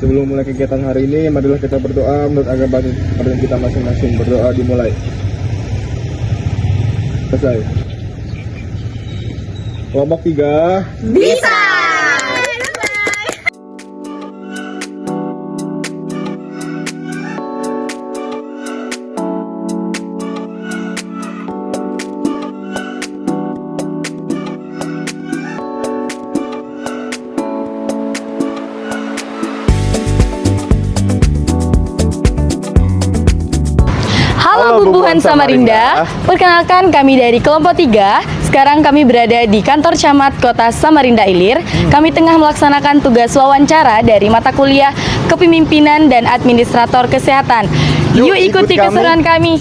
Sebelum mulai kegiatan hari ini, marilah kita berdoa menurut agama kita masing-masing. Berdoa dimulai. Selesai. Kelompok 3. Bisa! Halo Bumbuhan Samarinda, perkenalkan kami dari kelompok 3. Sekarang kami berada di kantor camat kota Samarinda Ilir. Kami tengah melaksanakan tugas wawancara dari mata kuliah Kepemimpinan dan Administrator Kesehatan. Yuk ikuti keseruan kami.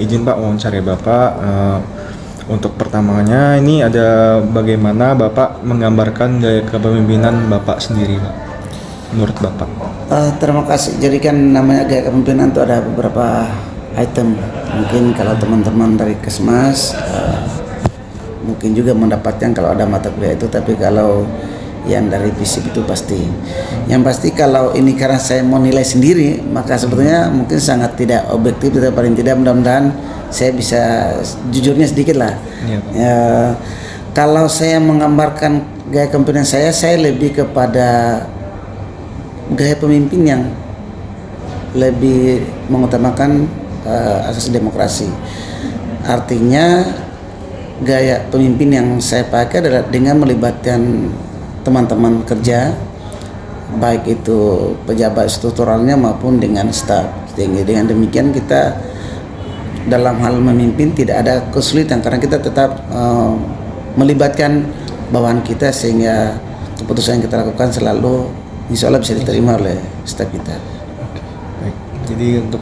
Izin Pak wawancara Bapak. Untuk pertamanya ini ada bagaimana Bapak menggambarkan gaya kepemimpinan Bapak sendiri, Pak, menurut Bapak. Terima kasih. Jadi kan namanya gaya kepemimpinan itu ada beberapa item. Mungkin kalau teman-teman dari Kesmas mungkin juga mendapatkan kalau ada mata kuliah itu, tapi kalau yang dari FISIP itu pasti. Yang pasti kalau ini karena saya mau nilai sendiri, maka sebetulnya mungkin sangat tidak objektif, tapi paling tidak mudah-mudahan saya bisa jujurnya sedikit lah. Ya, kalau saya menggambarkan gaya kepemimpinan saya lebih kepada gaya pemimpin yang lebih mengutamakan asas demokrasi. Artinya gaya pemimpin yang saya pakai adalah dengan melibatkan teman-teman kerja, baik itu pejabat strukturalnya maupun dengan staf. Dengan demikian kita dalam hal memimpin tidak ada kesulitan karena kita tetap melibatkan bawahan kita sehingga keputusan yang kita lakukan selalu insya Allah bisa diterima oleh staf kita. Baik. Jadi untuk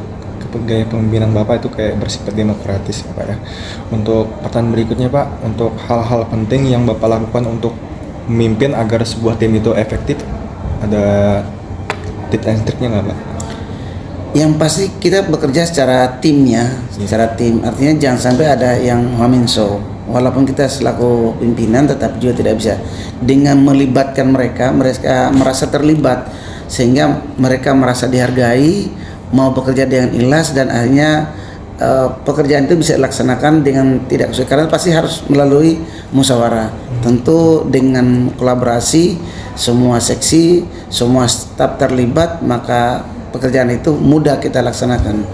gaya pemimpinan Bapak itu kayak bersifat demokratis ya Pak ya. Untuk pertanyaan berikutnya Pak, untuk hal-hal penting yang Bapak lakukan untuk memimpin agar sebuah tim itu efektif, ada tips and triknya nggak Pak? Yang pasti kita bekerja secara tim ya, secara tim. Artinya jangan sampai ada yang waminso. Walaupun kita selaku pimpinan tetap juga tidak bisa. Dengan melibatkan mereka merasa terlibat sehingga mereka merasa dihargai, mau bekerja dengan ikhlas dan akhirnya pekerjaan itu bisa dilaksanakan dengan tidak kesulitan karena pasti harus melalui musyawarah. Tentu dengan kolaborasi semua seksi, semua staf terlibat, maka pekerjaan itu mudah kita laksanakan.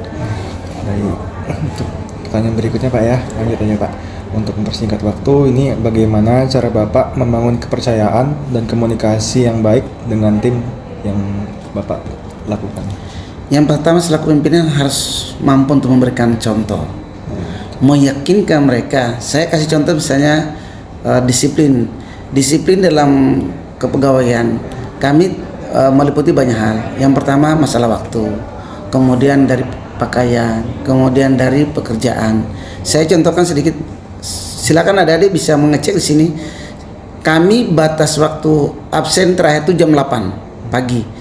Baik. Untuk pertanyaan berikutnya Pak ya, lanjut aja Pak. Untuk mempersingkat waktu, ini bagaimana cara Bapak membangun kepercayaan dan komunikasi yang baik dengan tim yang Bapak lakukan? Yang pertama selaku pimpinan harus mampu untuk memberikan contoh, meyakinkan mereka. Saya kasih contoh misalnya disiplin dalam kepegawaian. Kami meliputi banyak hal. Yang pertama masalah waktu, kemudian dari pakaian, kemudian dari pekerjaan. Saya contohkan sedikit. Silakan adik-adik bisa mengecek di sini. Kami batas waktu absen terakhir itu jam 8 pagi.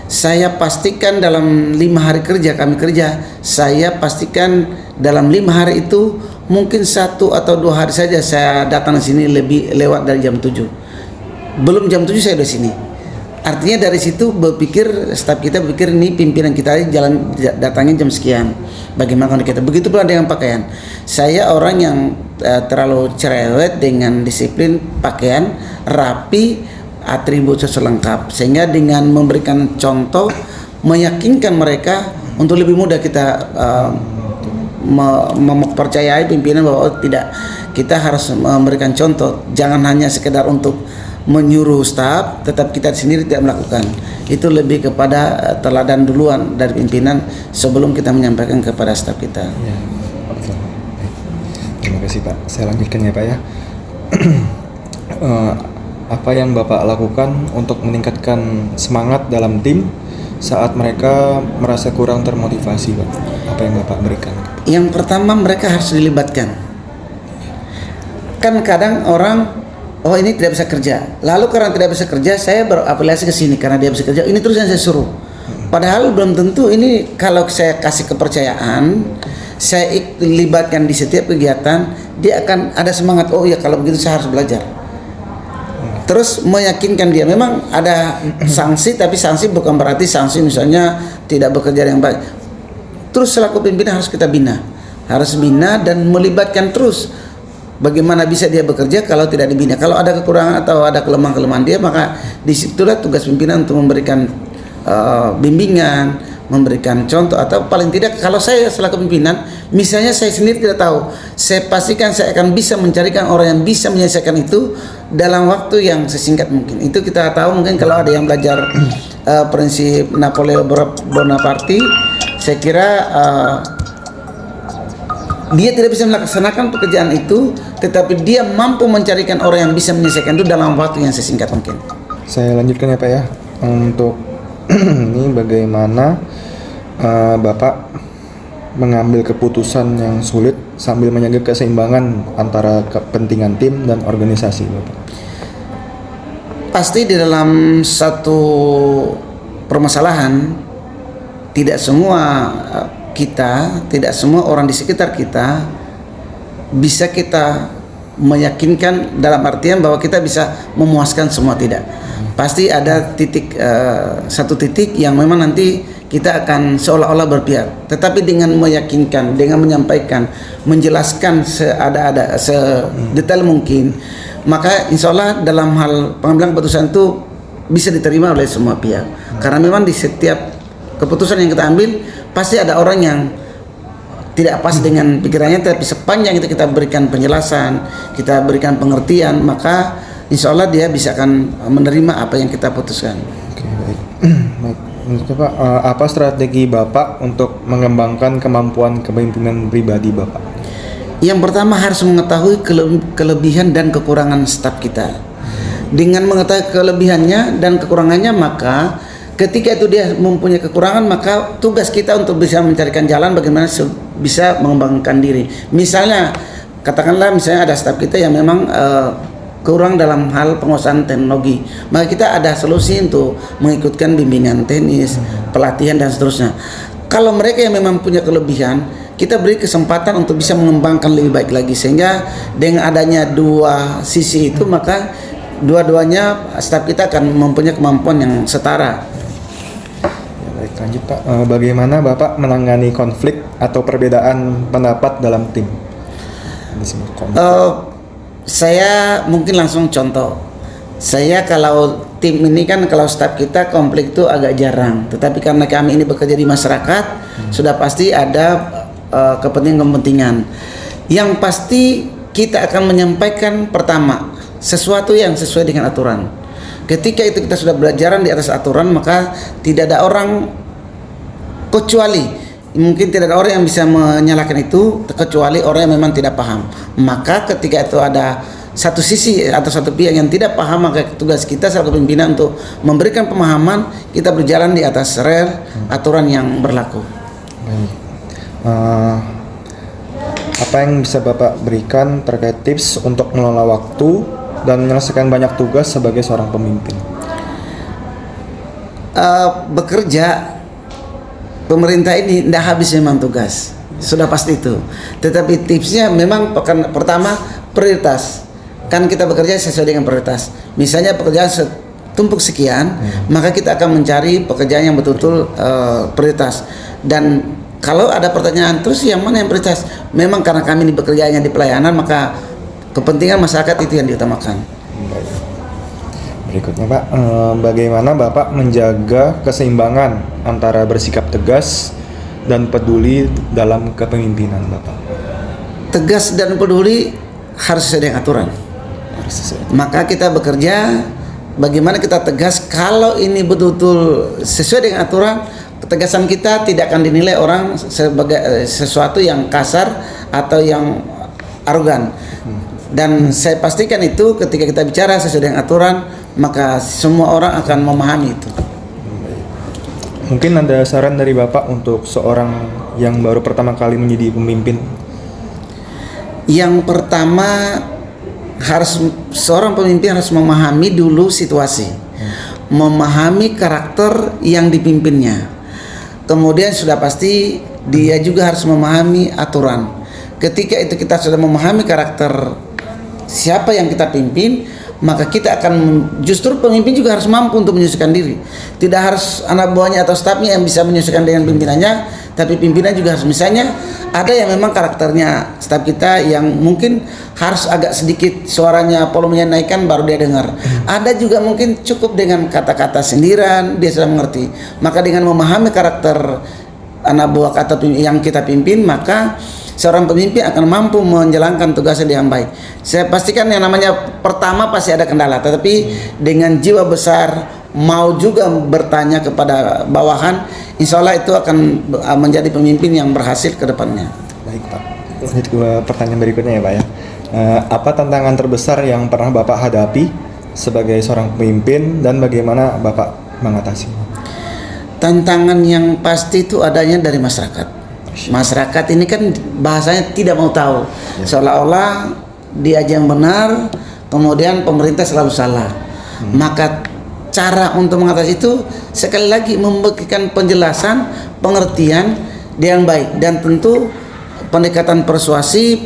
Saya pastikan dalam 5 hari kerja kami kerja, saya pastikan dalam 5 hari itu mungkin 1 atau 2 hari saja saya datang di sini lebih lewat dari jam 7. Belum jam 7 saya udah sini. Artinya dari situ staf kita berpikir ini pimpinan kita jalan datangnya jam sekian. Bagaimana kalau kita? Begitu pula dengan pakaian. Saya orang yang terlalu cerewet dengan disiplin pakaian, rapi, atribut sesuai lengkap, sehingga dengan memberikan contoh meyakinkan mereka untuk lebih mudah kita mempercayai pimpinan bahwa tidak, kita harus memberikan contoh, jangan hanya sekedar untuk menyuruh staf, tetap kita sendiri tidak melakukan. Itu lebih kepada teladan duluan dari pimpinan sebelum kita menyampaikan kepada staf kita. Ya, Terima kasih Pak. Saya lanjutkan ya Pak ya. Eh, apa yang Bapak lakukan untuk meningkatkan semangat dalam tim saat mereka merasa kurang termotivasi Pak? Apa yang Bapak berikan? Yang pertama, mereka harus dilibatkan. Kan kadang orang, oh ini tidak bisa kerja, lalu karena tidak bisa kerja saya berafiliasi ke sini karena dia bisa kerja, ini terus yang saya suruh. Padahal belum tentu. Ini kalau saya kasih kepercayaan, saya libatkan di setiap kegiatan, dia akan ada semangat, oh ya kalau begitu saya harus belajar. Terus meyakinkan dia. Memang ada sanksi, tapi sanksi bukan berarti sanksi misalnya tidak bekerja yang baik. Terus selaku pimpinan harus kita bina, harus bina dan melibatkan terus. Bagaimana bisa dia bekerja kalau tidak dibina? Kalau ada kekurangan atau ada kelemahan-kelemahan dia, maka disitulah tugas pimpinan untuk memberikan bimbingan, memberikan contoh, atau paling tidak kalau saya selaku pimpinan, misalnya saya sendiri tidak tahu, saya pastikan saya akan bisa mencarikan orang yang bisa menyelesaikan itu dalam waktu yang sesingkat mungkin. Itu kita tahu mungkin kalau ada yang belajar prinsip Napoleon Bonaparte, saya kira dia tidak bisa melaksanakan pekerjaan itu, tetapi dia mampu mencarikan orang yang bisa menyelesaikan itu dalam waktu yang sesingkat mungkin. Saya lanjutkan ya Pak ya. Untuk ini bagaimana Bapak mengambil keputusan yang sulit sambil menjaga keseimbangan antara kepentingan tim dan organisasi Bapak? Pasti di dalam satu permasalahan, tidak semua kita, tidak semua orang di sekitar kita bisa kita meyakinkan dalam artian bahwa kita bisa memuaskan semua, tidak. Pasti ada titik satu titik yang memang nanti kita akan seolah-olah berpihak. Tetapi dengan meyakinkan, dengan menyampaikan, menjelaskan sedetail mungkin, maka insya Allah dalam hal pengambilan keputusan itu bisa diterima oleh semua pihak. Karena memang di setiap keputusan yang kita ambil pasti ada orang yang tidak pas dengan pikirannya, tapi sepanjang itu kita berikan penjelasan, kita berikan pengertian, maka insya Allah dia bisa akan menerima apa yang kita putuskan. Oke, baik. Baik. Menurut Bapak, apa strategi Bapak untuk mengembangkan kemampuan kepemimpinan pribadi Bapak? Yang pertama harus mengetahui kelebihan dan kekurangan staf kita. Dengan mengetahui kelebihannya dan kekurangannya, maka ketika itu dia mempunyai kekurangan, maka tugas kita untuk bisa mencarikan jalan bagaimana bisa mengembangkan diri. Misalnya, katakanlah misalnya ada staf kita yang memang kurang dalam hal penguasaan teknologi, maka kita ada solusi untuk mengikutkan bimbingan teknis, pelatihan dan seterusnya. Kalau mereka yang memang punya kelebihan, kita beri kesempatan untuk bisa mengembangkan lebih baik lagi, sehingga dengan adanya dua sisi itu, maka dua-duanya staf kita akan mempunyai kemampuan yang setara. Baik, lanjut Pak. Bagaimana Bapak menangani konflik atau perbedaan pendapat dalam tim? Disebut konflik. Saya mungkin langsung contoh. Saya kalau tim ini kan, kalau staf kita konflik itu agak jarang. Tetapi karena kami ini bekerja di masyarakat, sudah pasti ada kepentingan-kepentingan. Yang pasti kita akan menyampaikan pertama sesuatu yang sesuai dengan aturan. Ketika itu kita sudah berjalan di atas aturan, maka tidak ada orang, kecuali mungkin tidak ada orang yang bisa menyalahkan itu, kecuali orang yang memang tidak paham. Maka ketika itu ada satu sisi atau satu pihak yang tidak paham, maka tugas kita selaku pimpinan untuk memberikan pemahaman, kita berjalan di atas rel aturan yang berlaku. Baik. Apa yang bisa Bapak berikan terkait tips untuk mengelola waktu dan menyelesaikan banyak tugas sebagai seorang pemimpin? Bekerja, pemerintah ini tidak habis memang tugas, sudah pasti itu. Tetapi tipsnya memang pertama prioritas. Kan kita bekerja sesuai dengan prioritas. Misalnya pekerjaan tumpuk sekian, maka kita akan mencari pekerjaan yang betul-betul prioritas. Dan kalau ada pertanyaan terus yang mana yang prioritas, memang karena kami ini bekerjanya di pelayanan, maka kepentingan masyarakat itu yang diutamakan. Baik. Berikutnya Pak, bagaimana Bapak menjaga keseimbangan antara bersikap tegas dan peduli dalam kepemimpinan Bapak? Tegas dan peduli harus sesuai dengan aturan. Maka kita bekerja, bagaimana kita tegas, kalau ini betul-betul sesuai dengan aturan, ketegasan kita tidak akan dinilai orang sebagai sesuatu yang kasar atau yang arogan. Dan saya pastikan itu ketika kita bicara sesuai dengan aturan, maka semua orang akan memahami itu. Mungkin ada saran dari Bapak untuk seorang yang baru pertama kali menjadi pemimpin? Yang pertama, seorang pemimpin harus memahami dulu situasi, memahami karakter yang dipimpinnya. Kemudian sudah pasti dia juga harus memahami aturan. Ketika itu kita sudah memahami karakter siapa yang kita pimpin, maka kita akan justru pemimpin juga harus mampu untuk menyesuaikan diri. Tidak harus anak buahnya atau stafnya yang bisa menyesuaikan dengan pimpinannya, tapi pimpinan juga harus. Misalnya ada yang memang karakternya staf kita yang mungkin harus agak sedikit suaranya volumenya naikkan baru dia dengar. Ada juga mungkin cukup dengan kata-kata sindiran dia sudah mengerti. Maka dengan memahami karakter anak buah atau yang kita pimpin, maka seorang pemimpin akan mampu menjalankan tugasnya dengan baik. Saya pastikan yang namanya pertama pasti ada kendala, tetapi dengan jiwa besar mau juga bertanya kepada bawahan, insya Allah itu akan menjadi pemimpin yang berhasil ke depannya. Baik Pak, lanjut ke pertanyaan berikutnya ya Pak ya. Apa tantangan terbesar yang pernah Bapak hadapi sebagai seorang pemimpin dan bagaimana Bapak mengatasi? Tantangan yang pasti itu adanya dari masyarakat. Masyarakat ini kan bahasanya tidak mau tahu, seolah-olah dia aja yang benar, kemudian pemerintah selalu salah. Maka cara untuk mengatasi itu sekali lagi memberikan penjelasan, pengertian yang baik, dan tentu pendekatan persuasif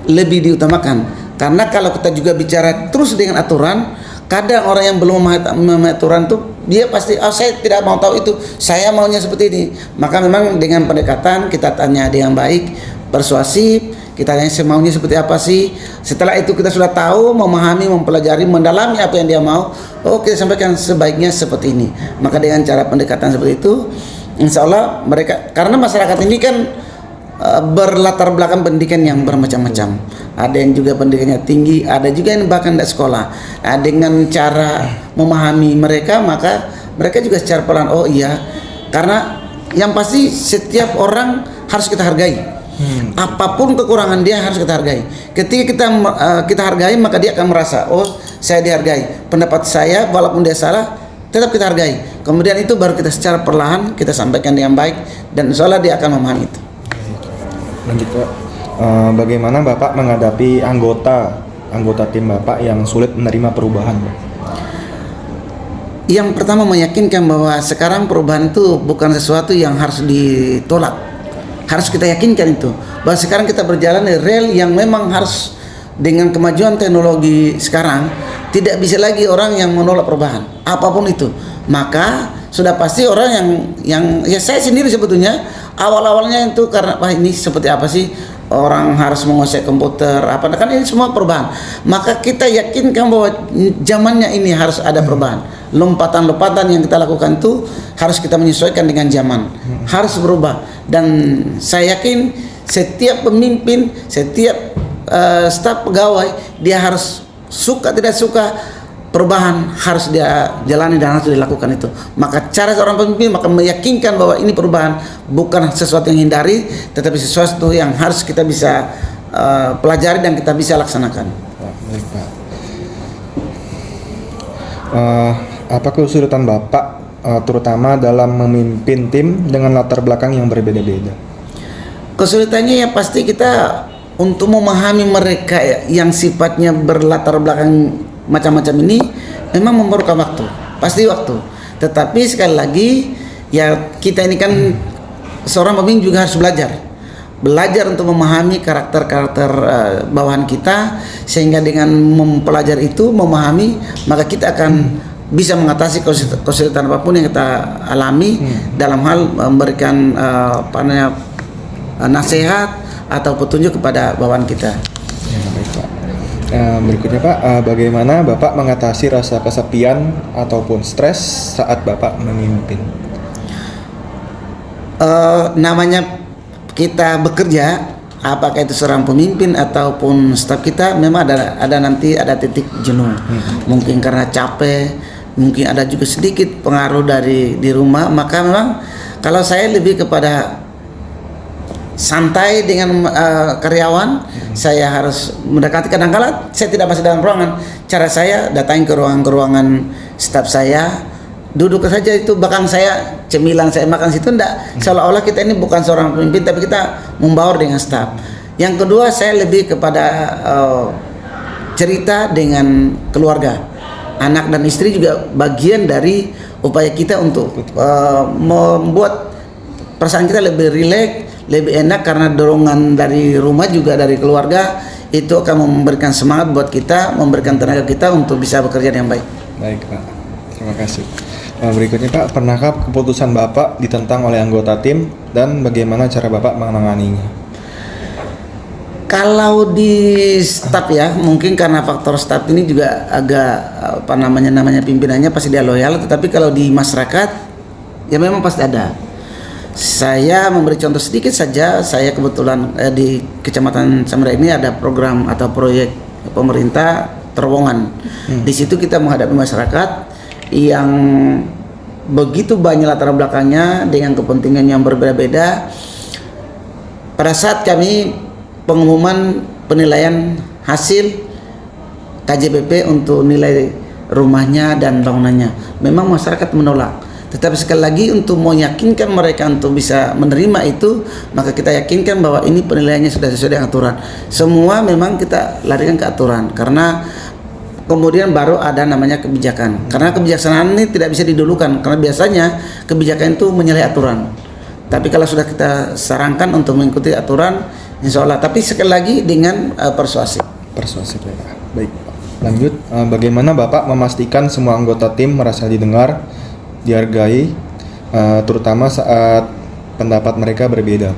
lebih diutamakan. Karena kalau kita juga bicara terus dengan aturan, kadang orang yang belum memahami aturan itu dia pasti, saya tidak mau tahu itu, saya maunya seperti ini. Maka memang dengan pendekatan kita tanya dia yang baik, persuasif, kita tanya maunya seperti apa sih. Setelah itu kita sudah tahu, memahami, mempelajari, mendalami apa yang dia mau, kita sampaikan sebaiknya seperti ini. Maka dengan cara pendekatan seperti itu, insya Allah mereka, karena masyarakat ini kan berlatar belakang pendidikan yang bermacam-macam. Ada yang juga pendidikannya tinggi, ada juga yang bahkan tidak sekolah. Dengan cara memahami mereka, maka mereka juga secara pelan, oh iya, karena yang pasti setiap orang harus kita hargai. Apapun kekurangan dia harus kita hargai. Ketika kita hargai, maka dia akan merasa, oh saya dihargai. Pendapat saya walaupun dia salah, tetap kita hargai. Kemudian itu baru kita secara perlahan kita sampaikan dengan baik, dan insya Allah dia akan memahami itu. Lanjut Pak, bagaimana Bapak menghadapi anggota tim Bapak yang sulit menerima perubahan Pak? Yang pertama meyakinkan bahwa sekarang perubahan itu bukan sesuatu yang harus ditolak. Harus kita yakinkan itu, bahwa sekarang kita berjalan di rel yang memang harus, dengan kemajuan teknologi sekarang tidak bisa lagi orang yang menolak perubahan apapun itu. Maka sudah pasti orang yang ya saya sendiri sebetulnya awal-awalnya itu karena ini seperti apa sih orang harus menguasai komputer apa, kan ini semua perubahan. Maka kita yakinkan bahwa zamannya ini harus ada perubahan. Lompatan-lompatan yang kita lakukan itu harus kita menyesuaikan dengan zaman, harus berubah. Dan saya yakin setiap pemimpin, setiap staf pegawai, dia harus suka tidak suka, perubahan harus dia jalani dan harus dilakukan itu. Maka cara seorang pemimpin maka meyakinkan bahwa ini perubahan bukan sesuatu yang hindari, tetapi sesuatu yang harus kita bisa pelajari dan kita bisa laksanakan. Baik Pak. Apa kesulitan Bapak terutama dalam memimpin tim dengan latar belakang yang berbeda-beda? Kesulitannya ya pasti kita untuk memahami mereka yang sifatnya berlatar belakang macam-macam ini memang memerlukan waktu, pasti waktu. Tetapi sekali lagi ya kita ini kan seorang pemimpin juga harus belajar untuk memahami karakter-karakter bawahan kita, sehingga dengan mempelajari itu, memahami, maka kita akan bisa mengatasi kesulitan apapun yang kita alami dalam hal memberikan nasihat atau petunjuk kepada bawahan kita. Ya, baik Pak. Berikutnya Pak, bagaimana Bapak mengatasi rasa kesepian ataupun stres saat Bapak memimpin? Namanya kita bekerja, apakah itu seorang pemimpin ataupun staf kita, memang ada titik jenuh. Mungkin karena capek, mungkin ada juga sedikit pengaruh di rumah. Maka memang kalau saya lebih kepada santai dengan karyawan, saya harus mendekati. Kadang-kala saya tidak masuk dalam ruangan, cara saya datang ke ruangan staf saya, duduk saja itu belakang saya, cemilan saya makan situ, enggak, seolah-olah kita ini bukan seorang pemimpin tapi kita membaur dengan staf. Yang kedua, saya lebih kepada cerita dengan keluarga, anak dan istri juga bagian dari upaya kita untuk membuat perasaan kita lebih rileks, lebih enak, karena dorongan dari rumah juga dari keluarga itu akan memberikan semangat buat kita, memberikan tenaga kita untuk bisa bekerja dengan baik. Baik Pak, terima kasih. Berikutnya Pak, pernahkah keputusan Bapak ditentang oleh anggota tim dan bagaimana cara Bapak menanganinya? Kalau di staf ya, mungkin karena faktor staf ini juga agak namanya pimpinannya pasti dia loyal, tetapi kalau di masyarakat ya memang pasti ada. Saya memberi contoh sedikit saja. Saya kebetulan di Kecamatan Samarinda ini ada program atau proyek pemerintah terowongan. Di situ kita menghadapi masyarakat yang begitu banyak latar belakangnya dengan kepentingan yang berbeda-beda. Pada saat kami pengumuman penilaian hasil KJPP untuk nilai rumahnya dan bangunannya, memang masyarakat menolak. Tetapi sekali lagi untuk meyakinkan mereka untuk bisa menerima itu, maka kita yakinkan bahwa ini penilaiannya sudah sesuai dengan aturan. Semua memang kita larikan ke aturan, karena kemudian baru ada namanya kebijakan. Karena kebijaksanaan ini tidak bisa didulukan, karena biasanya kebijakan itu menyalahi aturan. Tapi kalau sudah kita sarankan untuk mengikuti aturan, insya Allah. Tapi sekali lagi dengan persuasif. Persuasif ya Pak. Baik Pak. Lanjut, bagaimana Bapak memastikan semua anggota tim merasa didengar, dihargai, terutama saat pendapat mereka berbeda?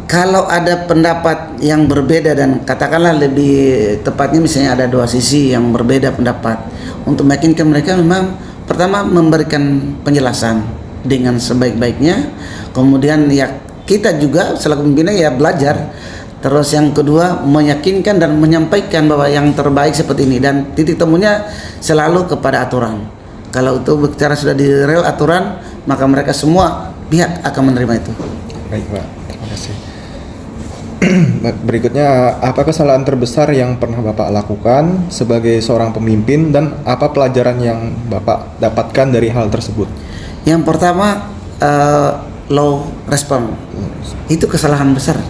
Kalau ada pendapat yang berbeda dan katakanlah lebih tepatnya misalnya ada dua sisi yang berbeda pendapat, untuk meyakinkan mereka memang pertama memberikan penjelasan dengan sebaik-baiknya, kemudian ya kita juga selaku pimpinan ya belajar, terus yang kedua meyakinkan dan menyampaikan bahwa yang terbaik seperti ini, dan titik temunya selalu kepada aturan. Kalau itu bicara sudah di rel aturan, maka mereka semua pihak akan menerima itu. Baik Pak, terima kasih. Berikutnya, apa kesalahan terbesar yang pernah Bapak lakukan sebagai seorang pemimpin dan apa pelajaran yang Bapak dapatkan dari hal tersebut? Yang pertama, low respon. Itu kesalahan besar.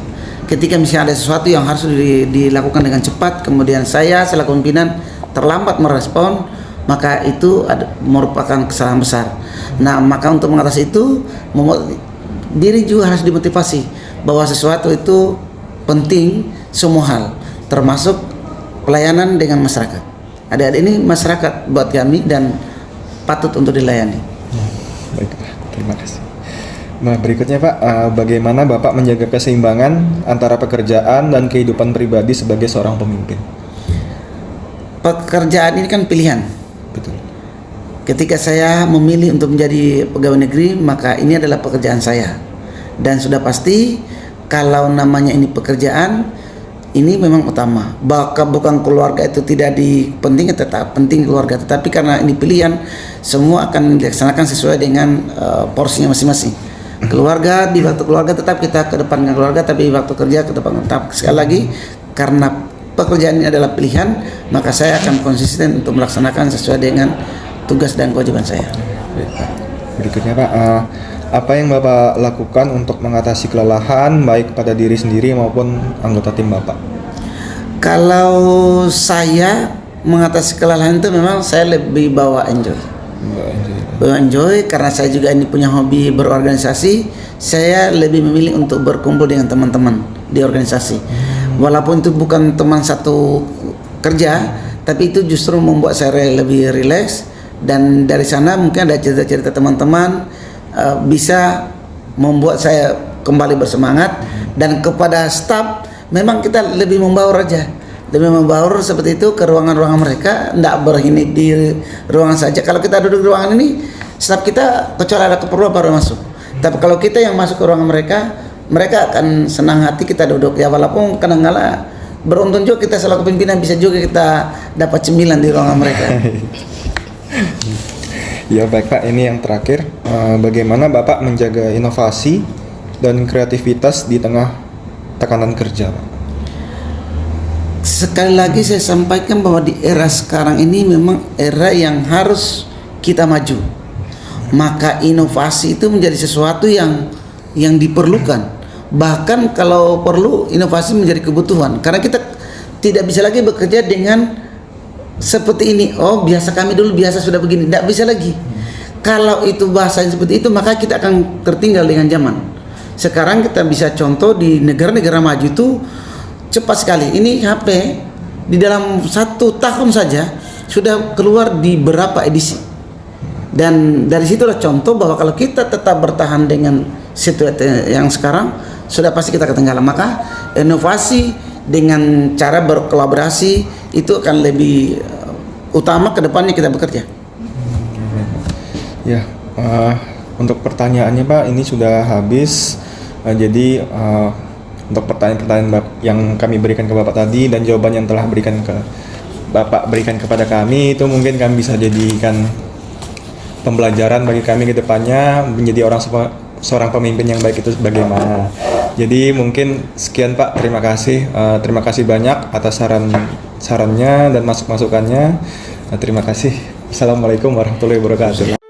Ketika misalnya ada sesuatu yang harus dilakukan dengan cepat, kemudian saya selaku pimpinan terlambat merespon, maka itu merupakan kesalahan besar. Nah, maka untuk mengatasi itu, diri juga harus dimotivasi bahwa sesuatu itu penting, semua hal, termasuk pelayanan dengan masyarakat. Adik-adik ini masyarakat buat kami dan patut untuk dilayani. Baik Pak, terima kasih. Nah, berikutnya Pak, bagaimana Bapak menjaga keseimbangan antara pekerjaan dan kehidupan pribadi sebagai seorang pemimpin? Pekerjaan ini kan pilihan. Betul. Ketika saya memilih untuk menjadi pegawai negeri, maka ini adalah pekerjaan saya. Dan sudah pasti kalau namanya ini pekerjaan, ini memang utama. Bahkan bukan keluarga itu tidak dipentingkan, tetap penting keluarga. Tetapi karena ini pilihan, semua akan dilaksanakan sesuai dengan porsinya masing-masing. Keluarga, di waktu keluarga tetap kita ke depan dengan keluarga, tapi waktu kerja ke depan tetap. Sekali lagi, karena pekerjaan ini adalah pilihan, maka saya akan konsisten untuk melaksanakan sesuai dengan tugas dan kewajiban saya. Berikutnya Pak, apa yang Bapak lakukan untuk mengatasi kelelahan baik pada diri sendiri maupun anggota tim Bapak? Kalau saya mengatasi kelelahan itu memang saya lebih bawa enjoy. Enjoy karena saya juga ini punya hobi berorganisasi. Saya lebih memilih untuk berkumpul dengan teman-teman di organisasi. Walaupun itu bukan teman satu kerja, tapi itu justru membuat saya lebih rileks, dan dari sana mungkin ada cerita-cerita teman-teman bisa membuat saya kembali bersemangat. Dan kepada staf memang kita lebih membaur aja, lebih membaur seperti itu ke ruangan-ruangan mereka, tidak berhini di ruangan saja. Kalau kita duduk di ruangan ini, staf kita kecuali ada keperluan baru masuk. Tapi kalau kita yang masuk ke ruangan mereka, mereka akan senang hati kita duduk ya, walaupun kadang-kala beruntung juga kita selaku pimpinan bisa juga kita dapat cemilan di ruangan mereka. Ya baik Pak, ini yang terakhir, bagaimana Bapak menjaga inovasi dan kreativitas di tengah tekanan kerja, Pak? Sekali lagi saya sampaikan bahwa di era sekarang ini memang era yang harus kita maju. Maka inovasi itu menjadi sesuatu yang diperlukan. Bahkan kalau perlu inovasi menjadi kebutuhan. Karena kita tidak bisa lagi bekerja dengan seperti ini. Oh, biasa kami dulu biasa sudah begini. Tidak bisa lagi. Kalau itu bahasanya seperti itu, maka kita akan tertinggal dengan zaman. Sekarang kita bisa contoh di negara-negara maju itu cepat sekali. Ini HP di dalam 1 tahun saja sudah keluar di berapa edisi. Dan dari situlah contoh bahwa kalau kita tetap bertahan dengan situasi yang sekarang, sudah pasti kita ketinggalan. Maka inovasi dengan cara berkolaborasi itu akan lebih utama ke depannya kita bekerja. Ya, untuk pertanyaannya Pak, ini sudah habis. Jadi untuk pertanyaan-pertanyaan yang kami berikan ke Bapak tadi dan jawaban yang telah Bapak berikan kepada kami, itu mungkin kami bisa jadikan pembelajaran bagi kami ke depannya menjadi seorang pemimpin yang baik itu bagaimana. Jadi mungkin sekian Pak, terima kasih banyak atas sarannya dan masukannya. Terima kasih. Assalamualaikum warahmatullahi wabarakatuh.